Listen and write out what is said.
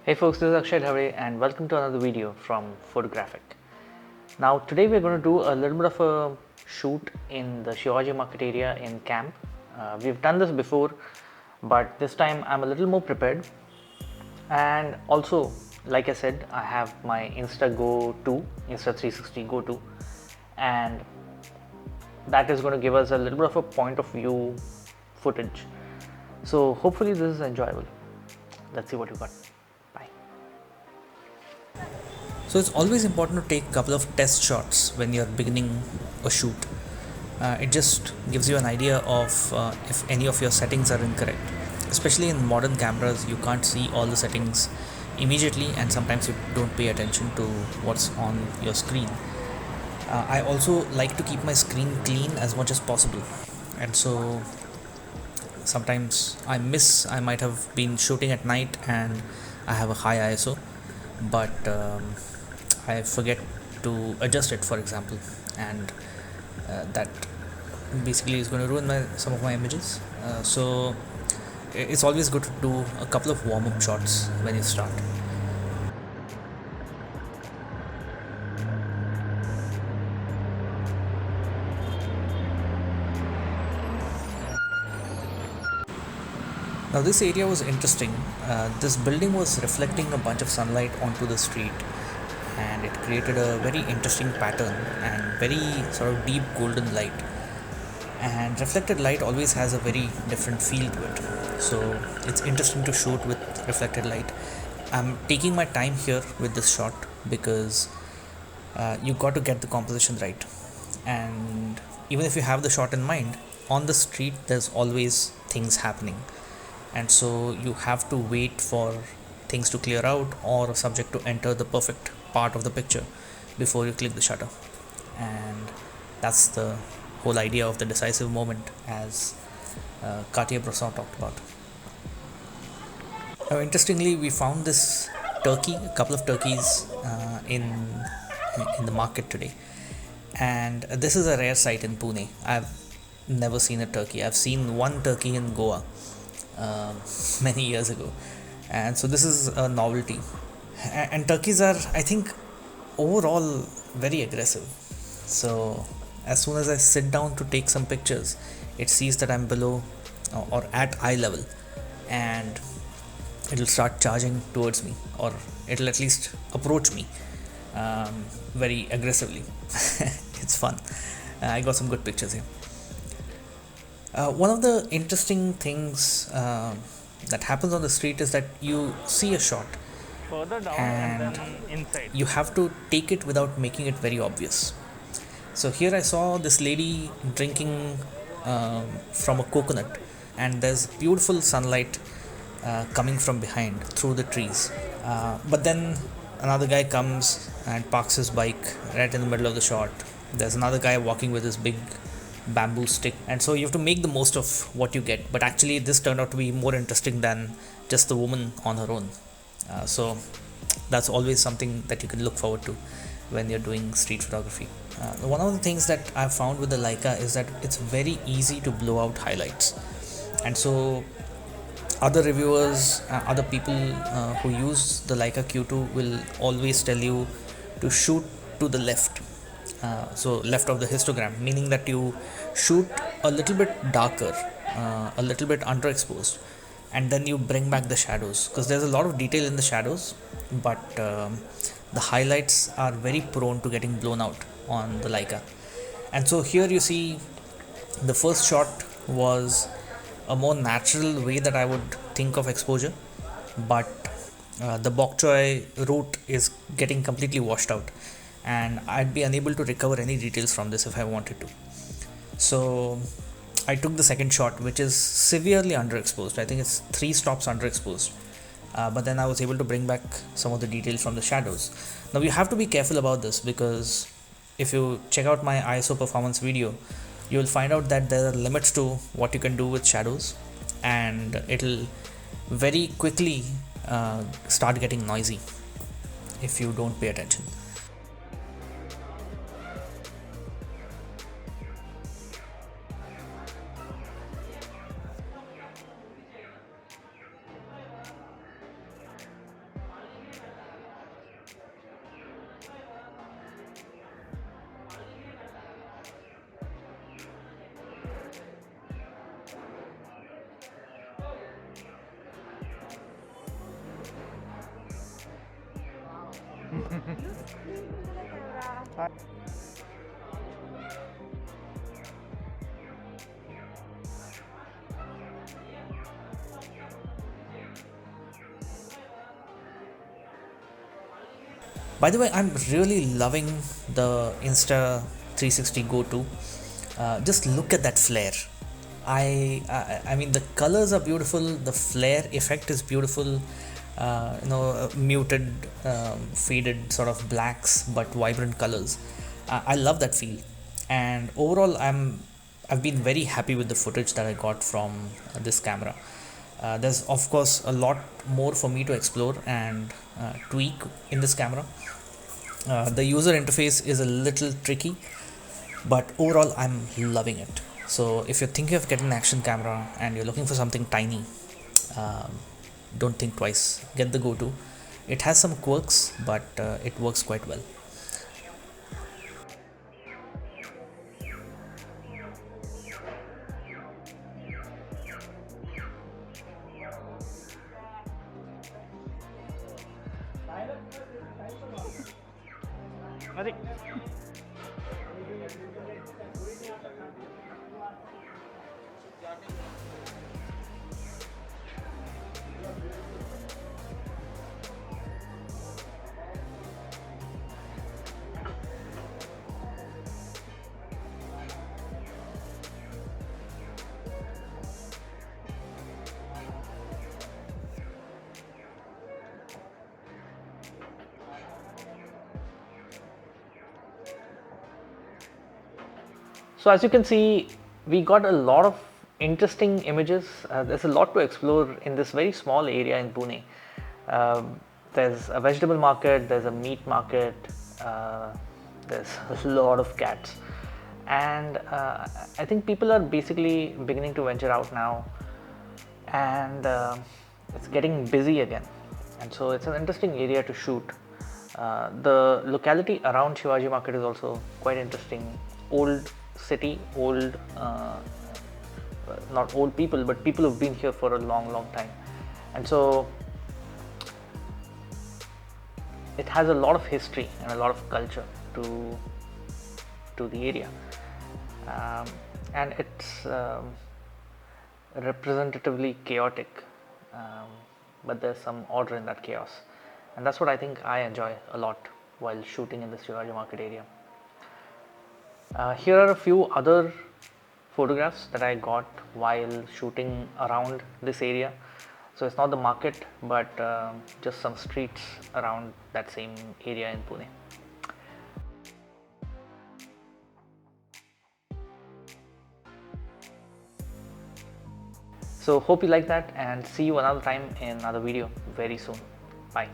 Hey folks, this is Akshay Dhave and welcome to another video from Photographic. Now today we're going to do a little bit of a shoot in the Shivaji market area in camp. We've done this before, but this time I'm a little more prepared. And also, like I said, I have my Go2, Insta360 Go2, and that is going to give us a little bit of a point of view footage. So hopefully this is enjoyable. Let's see what you got. Bye. So it's always important to take a couple of test shots when you're beginning a shoot. It just gives you an idea of if any of your settings are incorrect. Especially in modern cameras, you can't see all the settings immediately, and sometimes you don't pay attention to what's on your screen. I also like to keep my screen clean as much as possible, and so sometimes I might have been shooting at night and I have a high ISO, but I forget to adjust it, for example, and that basically is going to ruin some of my images. So it's always good to do a couple of warm-up shots when you start. Now this area was interesting. This building was reflecting a bunch of sunlight onto the street, and it created a very interesting pattern and very sort of deep golden light. And reflected light always has a very different feel to it, so it's interesting to shoot with reflected light. I'm taking my time here with this shot because you got to get the composition right, and even if you have the shot in mind, on the street there's always things happening, and so you have to wait for things to clear out or a subject to enter the perfect part of the picture before you click the shutter. And that's the whole idea of the decisive moment, as Cartier-Bresson talked about. Now, interestingly, we found this turkey, a couple of turkeys in the market today, and this is a rare sight in Pune. I've never seen a turkey. I've seen one turkey in Goa many years ago, and so this is a novelty. And turkeys are, I think, overall very aggressive. So as soon as I sit down to take some pictures, it sees that I'm below or at eye level, and it'll start charging towards me, or it'll at least approach me very aggressively. It's fun. I got some good pictures here. One of the interesting things that happens on the street is that you see a shot Further down and then inside. you have to take it without making it very obvious. So here I saw this lady drinking from a coconut, and there's beautiful sunlight coming from behind through the trees. But then another guy comes and parks his bike right in the middle of the shot. There's another guy walking with his big bamboo stick, and so you have to make the most of what you get. But actually this turned out to be more interesting than just the woman on her own. So that's always something that you can look forward to when you're doing street photography. One of the things that I've found with the Leica is that it's very easy to blow out highlights, and so other reviewers, other people who use the Leica Q2 will always tell you to shoot to the left, so left of the histogram, meaning that you shoot a little bit darker, a little bit underexposed, and then you bring back the shadows, because there's a lot of detail in the shadows, but the highlights are very prone to getting blown out on the Leica. And so here you see the first shot was a more natural way that I would think of exposure, but the bok choy root is getting completely washed out, and I'd be unable to recover any details from this if I wanted to. So I took the second shot, which is severely underexposed. I think it's 3 stops underexposed, but then I was able to bring back some of the details from the shadows. Now you have to be careful about this, because if you check out my ISO performance video, you will find out that there are limits to what you can do with shadows, and it'll very quickly start getting noisy if you don't pay attention. By the way, I'm really loving the Insta360 Go2. Just look at that flare. I mean, the colors are beautiful. The flare effect is beautiful. Muted, faded sort of blacks, but vibrant colors. I love that feel. And overall, I've been very happy with the footage that I got from this camera. There's of course a lot more for me to explore and tweak in this camera. The user interface is a little tricky, but overall I'm loving it. So if you're thinking of getting an action camera and you're looking for something tiny, um, don't think twice, get the Go2. It has some quirks, but it works quite well. So as you can see, we got a lot of interesting images. There's a lot to explore in this very small area in Pune. There's a vegetable market, there's a meat market, there's a lot of cats. And I think people are basically beginning to venture out now, and it's getting busy again. And so it's an interesting area to shoot. The locality around Shivaji market is also quite interesting. Old city, old, not old people, but people who've been here for a long time. And so it has a lot of history and a lot of culture to the area. And it's representatively chaotic, but there's some order in that chaos. And that's what I think I enjoy a lot while shooting in the Shivaji market area. Here are a few other photographs that I got while shooting around this area. So it's not the market, but just some streets around that same area in Pune. So hope you like that, and see you another time in another video very soon. Bye.